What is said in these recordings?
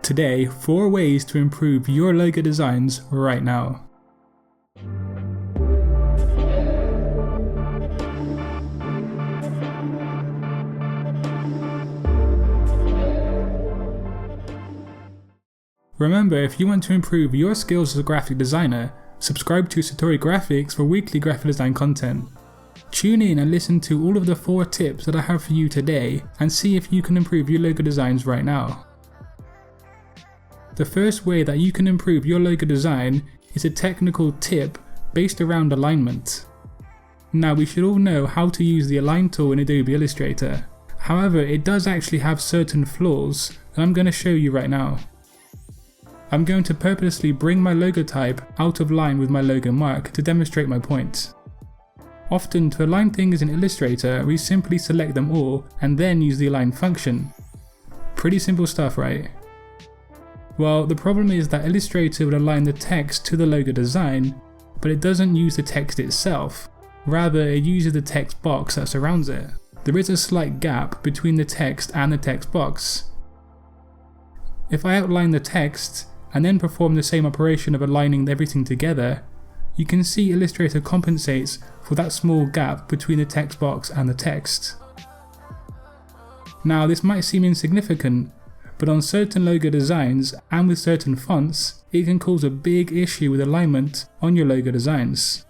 Today, 4 ways to improve your logo designs right now. Remember, if you want to improve your skills as a graphic designer, subscribe to Satori Graphics for weekly graphic design content. Tune in and listen to all of the 4 tips that I have for you today and see if you can improve your logo designs right now. The first way that you can improve your logo design is a technical tip based around alignment. Now, we should all know how to use the Align tool in Adobe Illustrator. However, it does actually have certain flaws that I'm going to show you right now. I'm going to purposely bring my logo type out of line with my logo mark to demonstrate my point. Often, to align things in Illustrator, we simply select them all and then use the align function. Pretty simple stuff, right? Well, the problem is that Illustrator would align the text to the logo design, but it doesn't use the text itself. Rather, it uses the text box that surrounds it. There is a slight gap between the text and the text box. If I outline the text and then perform the same operation of aligning everything together, you can see Illustrator compensates for that small gap between the text box and the text. Now, this might seem insignificant, but on certain logo designs and with certain fonts, it can cause a big issue with alignment on your logo designs.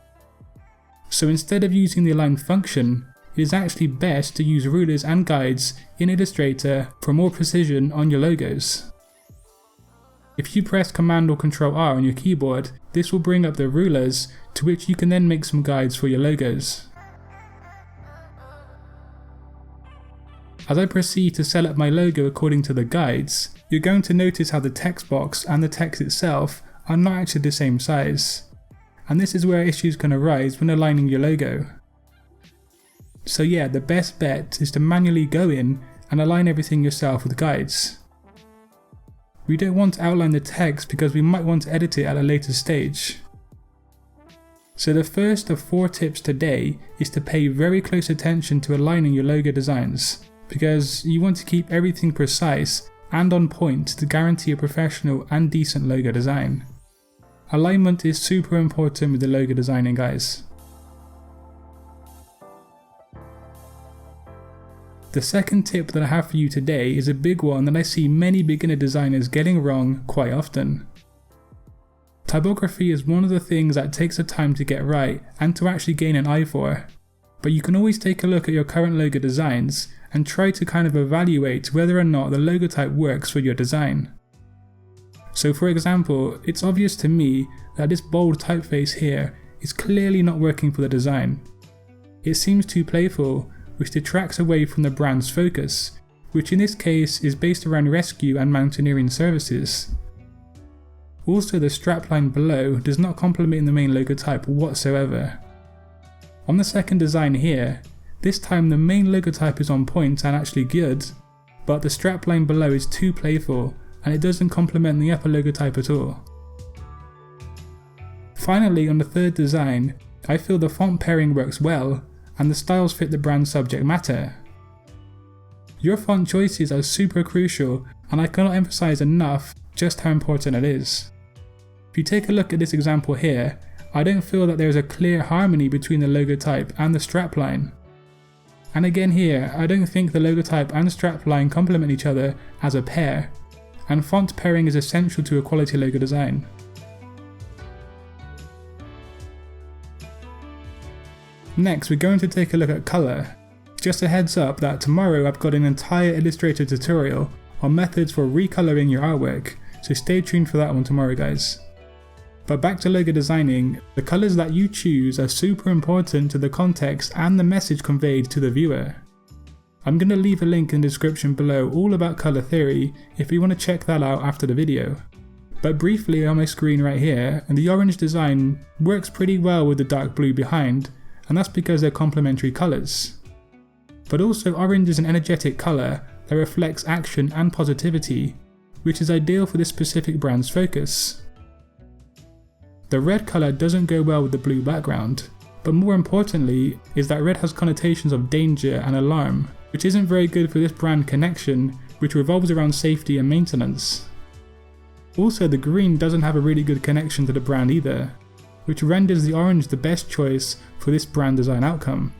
So instead of using the align function, it is actually best to use rulers and guides in Illustrator for more precision on your logos. If you press Command or Ctrl R on your keyboard, this will bring up the rulers to which you can then make some guides for your logos. As I proceed to set up my logo according to the guides, you're going to notice how the text box and the text itself are not actually the same size. And this is where issues can arise when aligning your logo. So yeah, the best bet is to manually go in and align everything yourself with guides. We don't want to outline the text because we might want to edit it at a later stage. So the first of 4 tips today is to pay very close attention to aligning your logo designs, because you want to keep everything precise and on point to guarantee a professional and decent logo design. Alignment is super important with the logo designing, guys. The second tip that I have for you today is a big one that I see many beginner designers getting wrong quite often. Typography is one of the things that takes the time to get right and to actually gain an eye for, but you can always take a look at your current logo designs and try to kind of evaluate whether or not the logo type works for your design. So for example, it's obvious to me that this bold typeface here is clearly not working for the design. It seems too playful, which detracts away from the brand's focus, which in this case is based around rescue and mountaineering services. Also, the strapline below does not complement the main logo type whatsoever. On the second design here, this time the main logo type is on point and actually good, but the strapline below is too playful and it doesn't complement the upper logo type at all. Finally, on the third design, I feel the font pairing works well and the styles fit the brand's subject matter. Your font choices are super crucial, and I cannot emphasize enough just how important it is. If you take a look at this example here, I don't feel that there is a clear harmony between the logo type and the strapline. And again here, I don't think the logo type and strapline complement each other as a pair, and font pairing is essential to a quality logo design. Next, we're going to take a look at colour. Just a heads up that tomorrow I've got an entire Illustrator tutorial on methods for recoloring your artwork, so stay tuned for that one tomorrow, guys. But back to logo designing, the colours that you choose are super important to the context and the message conveyed to the viewer. I'm going to leave a link in the description below all about colour theory if you want to check that out after the video. But briefly on my screen right here, and the orange design works pretty well with the dark blue behind, and that's because they're complementary colours. But also, orange is an energetic colour that reflects action and positivity, which is ideal for this specific brand's focus. The red colour doesn't go well with the blue background, but more importantly is that red has connotations of danger and alarm, which isn't very good for this brand connection, which revolves around safety and maintenance. Also, the green doesn't have a really good connection to the brand either, which renders the orange the best choice for this brand design outcome.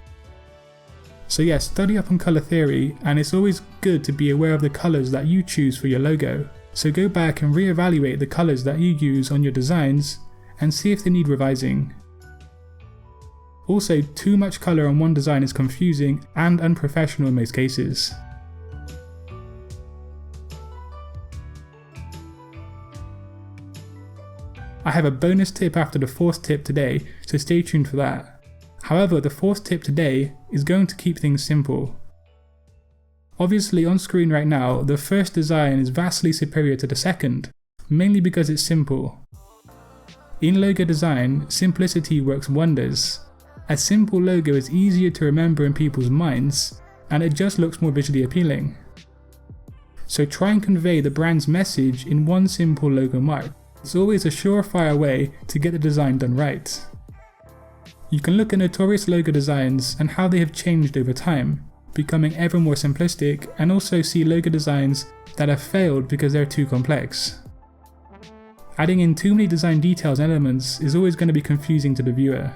So yeah, study up on colour theory, and it's always good to be aware of the colours that you choose for your logo. So go back and reevaluate the colours that you use on your designs and see if they need revising. Also, too much colour on one design is confusing and unprofessional in most cases. I have a bonus tip after the fourth tip today, so stay tuned for that. However, the fourth tip today is going to keep things simple. Obviously on screen right now, the first design is vastly superior to the second, mainly because it's simple. In logo design, simplicity works wonders. A simple logo is easier to remember in people's minds, and it just looks more visually appealing. So try and convey the brand's message in one simple logo mark. It's always a surefire way to get the design done right. You can look at notorious logo designs and how they have changed over time, becoming ever more simplistic, and also see logo designs that have failed because they're too complex. Adding in too many design details and elements is always going to be confusing to the viewer.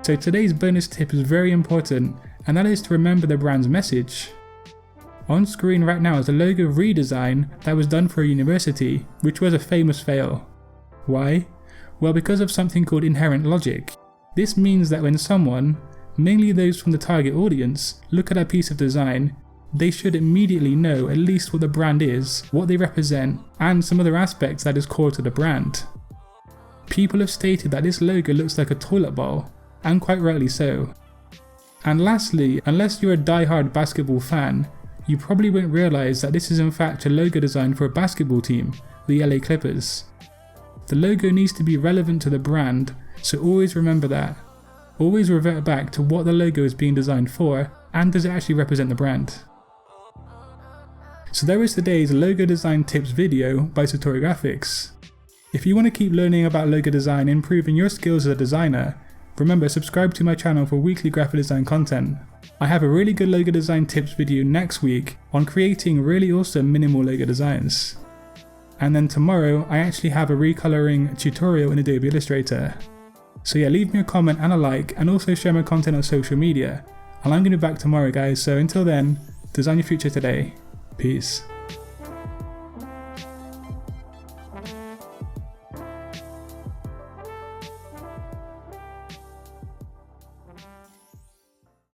So today's bonus tip is very important, and that is to remember the brand's message. On screen right now is a logo redesign that was done for a university, which was a famous fail. Why? Well, because of something called inherent logic. This means that when someone, mainly those from the target audience, look at a piece of design, they should immediately know at least what the brand is, what they represent, and some other aspects that is core to the brand. People have stated that this logo looks like a toilet bowl, and quite rightly so. And lastly, unless you're a die-hard basketball fan, you probably won't realise that this is in fact a logo design for a basketball team, the LA Clippers. The logo needs to be relevant to the brand, so always remember that. Always revert back to what the logo is being designed for, and does it actually represent the brand. So there is today's logo design tips video by Satori Graphics. If you want to keep learning about logo design and improving your skills as a designer, remember, subscribe to my channel for weekly graphic design content. I have a really good logo design tips video next week on creating really awesome minimal logo designs. And then tomorrow I actually have a recoloring tutorial in Adobe Illustrator. So yeah, leave me a comment and a like, and also share my content on social media. And I'm going to be back tomorrow guys, so until then, design your future today. Peace.